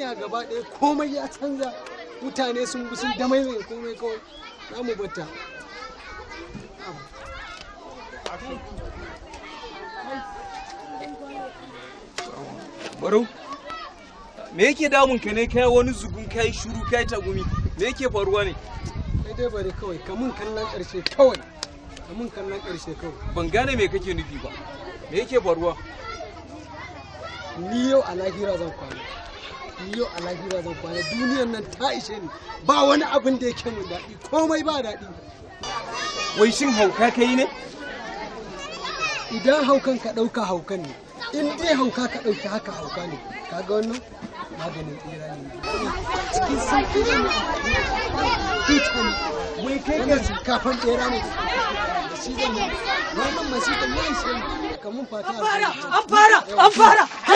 duniya gaba ɗaya komai ya canza, mutane sun bi sun damai mai komai kawai za mu bata. Barau, me yake damun ka ne kai wani zugun kai shuru kai tagumi? Me yake faruwa ne? Kai dai bari kawai kamun kallon ƙarshe kawai. Kamun kallon ƙarshe kawai. Ban gane me kake nufi ba. Me yake faruwa? Ni yau a lahira zan kwana. Ni yau a lahira zan kwana. Duniyar nan ta ishe ni. Ba wani abin da yake mun daɗi. Komai ba daɗi. Wai shin hauka kai ne? Idan haukan ka ɗauka haukan ne. In dai hauka ka ɗauki haka hauka ne. Kaga wannan maganin tsira ne. Cikin sauƙi ne. Huta ne. Wai kai ga kafan tsira ne. Shi zan yi. Wannan masifan ya ishe ni. Kamun fata an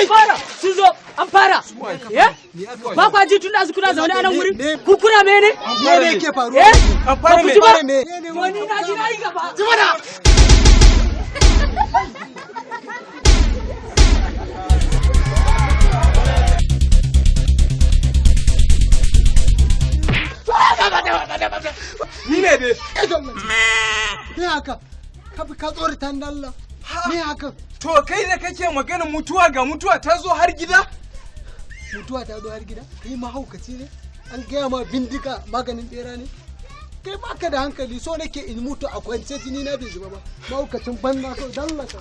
fara sun zo an fara ba kwa ji tun da su kuna zaune a nan wurin ku kuna mene ne ke faruwa an fara me wani na ji na yi gaba ni ne dai me haka ka tsorata ni Allah me haka to kai da kake maganin mutuwa ga mutuwa ta zo har gida mutuwa ta zo har gida kai mahaukaci ne an gaya ma bindiga maganin bera ne kai baka da hankali so nake in mutu a kwance jini na bai zuba ba mahaukacin banza kawai dallaka